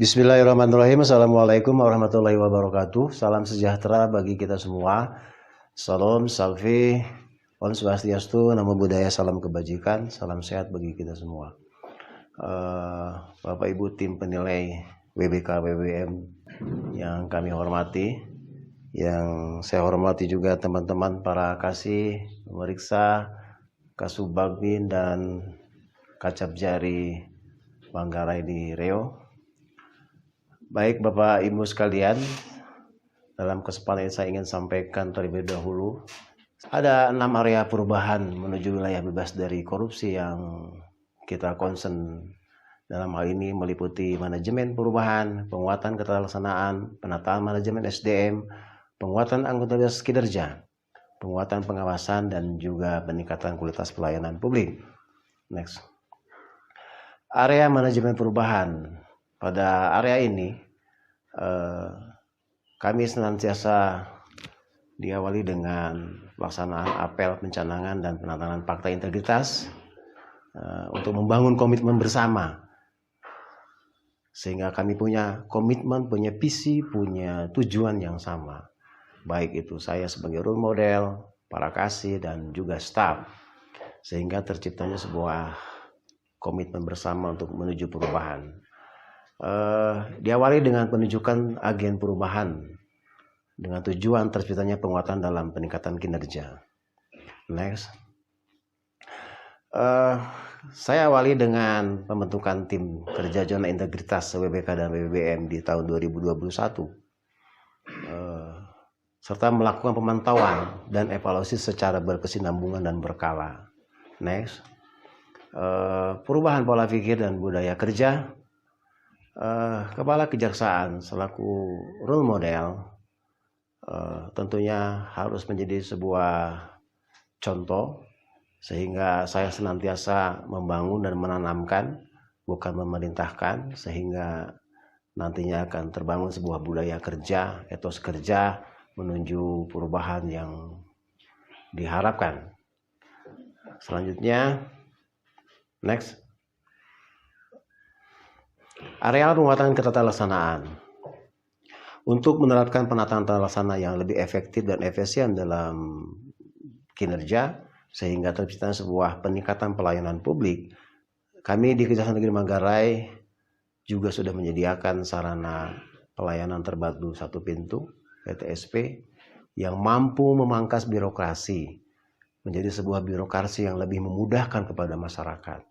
Bismillahirrahmanirrahim. Assalamualaikum warahmatullahi wabarakatuh. Salam sejahtera bagi kita semua. Salam, salve, Om Swastiastu, Namo Buddhaya, salam kebajikan, salam sehat bagi kita semua. Bapak Ibu tim penilai WBK WBM yang kami hormati, yang saya hormati juga teman-teman para kasih, pemeriksa, Kasubagmin dan Kacap Jari Manggarai di Riau. Baik Bapak Ibu sekalian, dalam kesempatan ini saya ingin sampaikan terlebih dahulu ada 6 area perubahan menuju wilayah bebas dari korupsi yang kita concern. Dalam hal ini meliputi manajemen perubahan, penguatan keterlaksanaan, penataan manajemen SDM, penguatan akuntabilitas kinerja, penguatan pengawasan, dan juga peningkatan kualitas pelayanan publik. Next. Area manajemen perubahan. Pada area ini kami senantiasa diawali dengan pelaksanaan apel pencanangan dan penandatanganan fakta integritas untuk membangun komitmen bersama, sehingga kami punya komitmen, punya visi, punya tujuan yang sama, baik itu saya sebagai role model, para kasih, dan juga staf, sehingga terciptanya sebuah komitmen bersama untuk menuju perubahan. Diawali dengan penunjukan agen perubahan dengan tujuan terciptanya penguatan dalam peningkatan kinerja. Next. Saya awali dengan pembentukan tim kerja zona integritas WBK dan WBM di tahun 2021, serta melakukan pemantauan dan evaluasi secara berkesinambungan dan berkala. Next. Perubahan pola pikir dan budaya kerja. Kepala Kejaksaan selaku role model tentunya harus menjadi sebuah contoh, sehingga saya senantiasa membangun dan menanamkan, bukan memerintahkan, sehingga nantinya akan terbangun sebuah budaya kerja, etos kerja menuju perubahan yang diharapkan. Selanjutnya, next. Area penguatan keterlaksanaan. Untuk menerapkan penataan tata laksana yang lebih efektif dan efisien dalam kinerja, sehingga tercipta sebuah peningkatan pelayanan publik, kami di Kejaksaan Negeri Manggarai juga sudah menyediakan sarana pelayanan terpadu satu pintu PTSP yang mampu memangkas birokrasi menjadi sebuah birokrasi yang lebih memudahkan kepada masyarakat.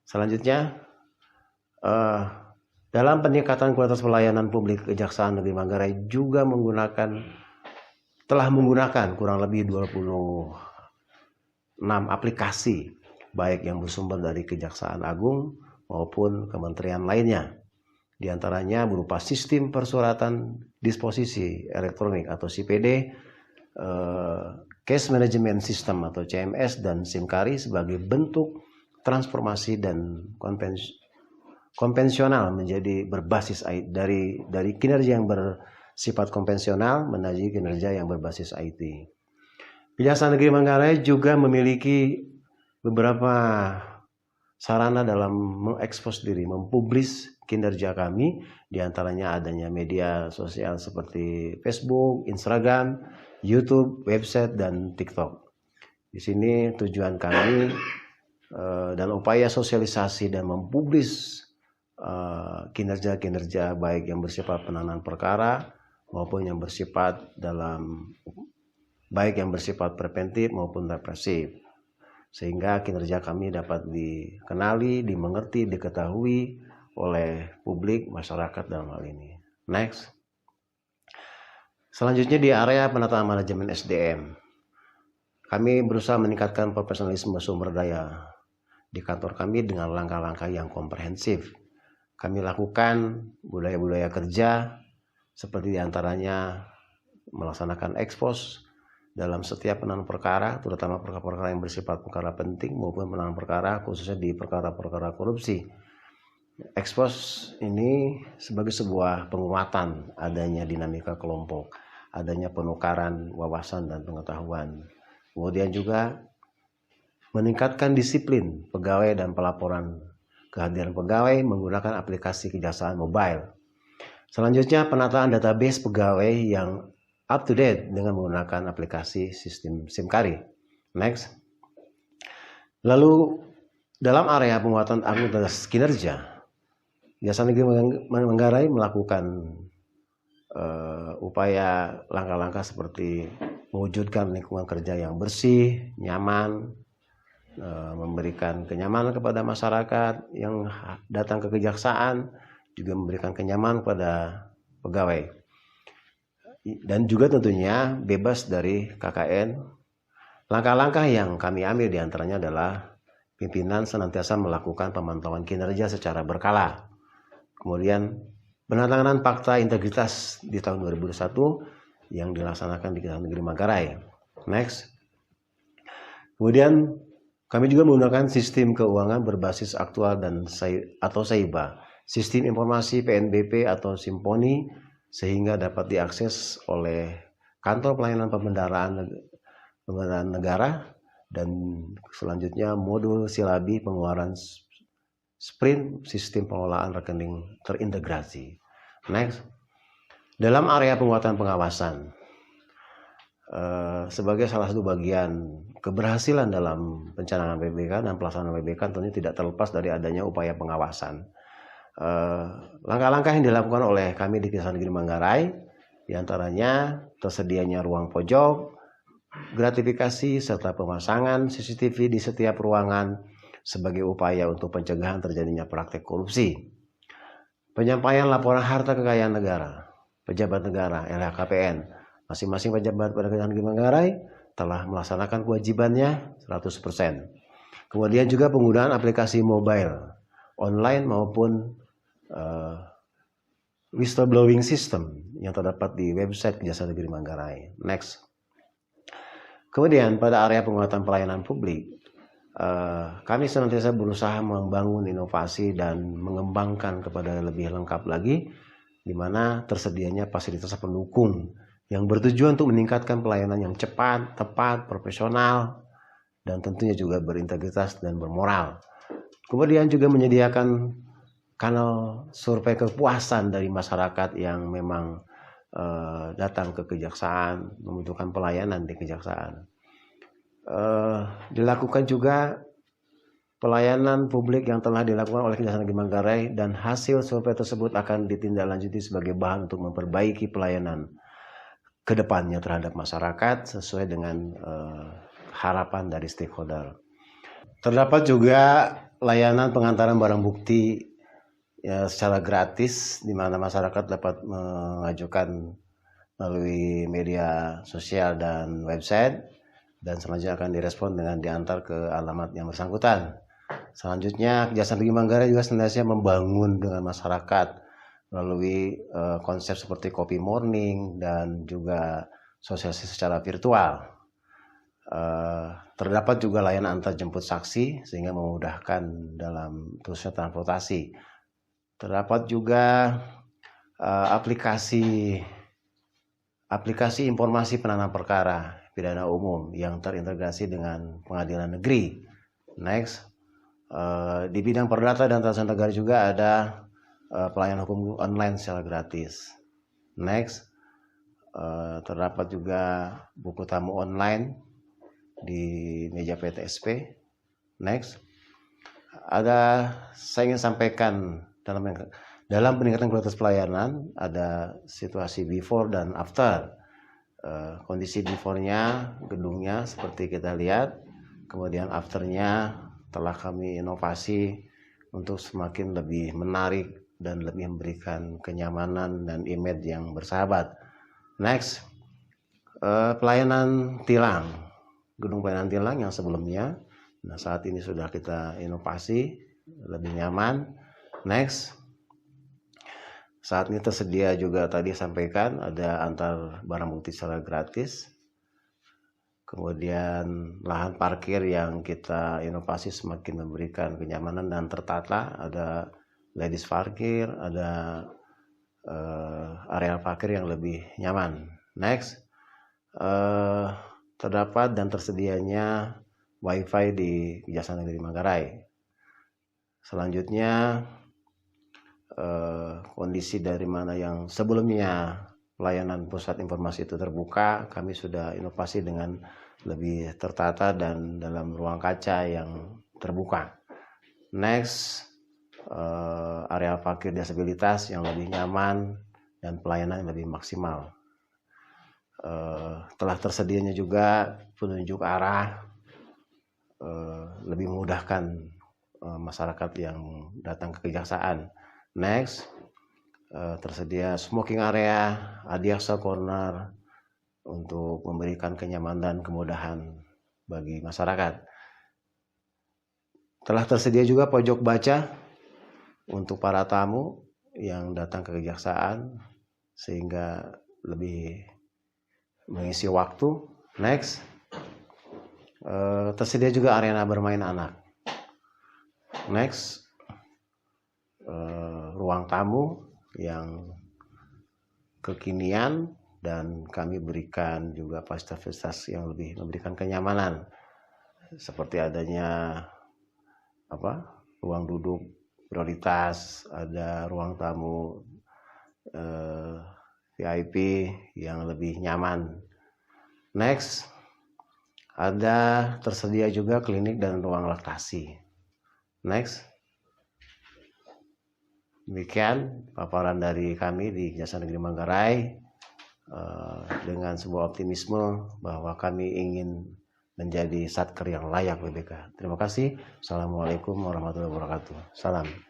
Selanjutnya, dalam peningkatan kualitas pelayanan publik, Kejaksaan Negeri Manggarai juga telah menggunakan kurang lebih 26 aplikasi, baik yang bersumber dari Kejaksaan Agung maupun kementerian lainnya. Di antaranya berupa sistem persuratan disposisi elektronik atau CPD, Case Management System atau CMS, dan SIMKARI sebagai bentuk transformasi dan konvensional menjadi berbasis dari kinerja yang bersifat konvensional menuju kinerja yang berbasis IT. Kejaksaan Negeri Manggarai juga memiliki beberapa sarana dalam mengekspos diri, mempublis kinerja kami, diantaranya adanya media sosial seperti Facebook, Instagram, YouTube, website, dan TikTok. Di sini tujuan kami dan upaya sosialisasi dan mempublis kinerja-kinerja baik yang bersifat penanganan perkara maupun yang bersifat baik yang bersifat preventif maupun represif, sehingga kinerja kami dapat dikenali, dimengerti, diketahui oleh publik masyarakat dalam hal ini. Next. Selanjutnya di area penataan manajemen SDM, kami berusaha meningkatkan profesionalisme sumber daya di kantor kami dengan langkah-langkah yang komprehensif. Kami lakukan budaya-budaya kerja seperti diantaranya melaksanakan ekspos dalam setiap penanganan perkara, terutama perkara-perkara yang bersifat perkara penting maupun penanganan perkara khususnya di perkara-perkara korupsi. Ekspos ini sebagai sebuah penguatan adanya dinamika kelompok, adanya penukaran wawasan dan pengetahuan. Kemudian juga meningkatkan disiplin pegawai dan pelaporan kehadiran pegawai menggunakan aplikasi kejaksaan mobile. Selanjutnya, penataan database pegawai yang up to date dengan menggunakan aplikasi sistem SIMKARI. Next. Lalu, dalam area penguatan akuntabilitas kinerja, Kejaksaan Negeri Manggarai melakukan upaya langkah-langkah seperti mewujudkan lingkungan kerja yang bersih, nyaman, memberikan kenyamanan kepada masyarakat yang datang ke kejaksaan, juga memberikan kenyamanan kepada pegawai. Dan juga tentunya bebas dari KKN. Langkah-langkah yang kami ambil diantaranya adalah pimpinan senantiasa melakukan pemantauan kinerja secara berkala. Kemudian penandatanganan fakta integritas di tahun 2021 yang dilaksanakan di Kejaksaan Negeri Manggarai. Next. Kemudian kami juga menggunakan sistem keuangan berbasis aktual atau SAIBA, sistem informasi PNBP atau Simponi, sehingga dapat diakses oleh kantor pelayanan pembendaraan negara, dan selanjutnya modul silabi pengeluaran sprint sistem pengelolaan rekening terintegrasi. Next. Dalam area penguatan pengawasan, sebagai salah satu bagian keberhasilan dalam pencanangan PBK dan pelaksanaan PBK tentunya tidak terlepas dari adanya upaya pengawasan. Langkah-langkah yang dilakukan oleh kami di Kejaksaan Negeri Manggarai diantaranya tersedianya ruang pojok, gratifikasi, serta pemasangan CCTV di setiap ruangan sebagai upaya untuk pencegahan terjadinya praktek korupsi. Penyampaian laporan harta kekayaan negara, pejabat negara, LHKPN, masing-masing pejabat pada Kejaksaan Negeri Manggarai telah melaksanakan kewajibannya 100%. Kemudian juga penggunaan aplikasi mobile, online maupun whistleblowing system yang terdapat di website Kejaksaan Negeri Manggarai. Next. Kemudian pada area penguatan pelayanan publik, kami senantiasa berusaha membangun inovasi dan mengembangkan kepada lebih lengkap lagi, di mana tersedianya fasilitas pendukung yang bertujuan untuk meningkatkan pelayanan yang cepat, tepat, profesional, dan tentunya juga berintegritas dan bermoral. Kemudian juga menyediakan kanal survei kepuasan dari masyarakat yang memang datang ke kejaksaan, membutuhkan pelayanan di kejaksaan. Dilakukan juga pelayanan publik yang telah dilakukan oleh Kejaksaan Negeri Manggarai, dan hasil survei tersebut akan ditindaklanjuti sebagai bahan untuk memperbaiki pelayanan ke depannya terhadap masyarakat sesuai dengan harapan dari stakeholder. Terdapat juga layanan pengantaran barang bukti secara gratis, di mana masyarakat dapat mengajukan melalui media sosial dan website, dan selanjutnya akan direspon dengan diantar ke alamat yang bersangkutan. Selanjutnya, Kejaksaan Negeri Manggarai juga senantiasa membangun dengan masyarakat melalui konsep seperti Kopi Morning dan juga sosialisasi secara virtual. Terdapat juga layanan antar jemput saksi sehingga memudahkan dalam terusnya transportasi. Terdapat juga aplikasi informasi penanganan perkara pidana umum yang terintegrasi dengan pengadilan negeri. Next. Di bidang perdata dan transaksi negara juga ada pelayanan hukum online secara gratis. Next. Terdapat juga buku tamu online di meja PTSP. Next. Saya ingin sampaikan dalam peningkatan kualitas pelayanan ada situasi before dan after. Kondisi before-nya, gedungnya seperti kita lihat, kemudian after-nya telah kami inovasi untuk semakin lebih menarik dan lebih memberikan kenyamanan dan image yang bersahabat. Next, pelayanan tilang, gedung pelayanan tilang yang sebelumnya, nah saat ini sudah kita inovasi lebih nyaman. Next. Saat ini tersedia juga tadi sampaikan ada antar barang bukti secara gratis. Kemudian lahan parkir yang kita inovasi semakin memberikan kenyamanan dan tertata. Ada ladies parkir, ada area parkir yang lebih nyaman. Next, terdapat dan tersedianya WiFi di Kejaksaan Negeri Manggarai. Selanjutnya kondisi dari mana yang sebelumnya pelayanan pusat informasi itu terbuka, kami sudah inovasi dengan lebih tertata dan dalam ruang kaca yang terbuka. Next, area parkir disabilitas yang lebih nyaman dan pelayanan yang lebih maksimal. Telah tersedianya juga penunjuk arah, lebih memudahkan masyarakat yang datang ke kejaksaan. Next, tersedia smoking area, adiaksa corner untuk memberikan kenyamanan dan kemudahan bagi masyarakat. Telah tersedia juga pojok baca untuk para tamu yang datang ke kejaksaan sehingga lebih mengisi waktu. Next, tersedia juga arena bermain anak. Next, ruang tamu yang kekinian dan kami berikan juga fasilitas yang lebih memberikan kenyamanan seperti adanya ruang duduk prioritas, ada ruang tamu VIP yang lebih nyaman. Next, ada tersedia juga klinik dan ruang laktasi. Next, demikian paparan dari kami di Kejaksaan Negeri Manggarai dengan sebuah optimisme bahwa kami ingin menjadi satker yang layak WBK. Terima kasih. Assalamualaikum warahmatullahi wabarakatuh. Salam.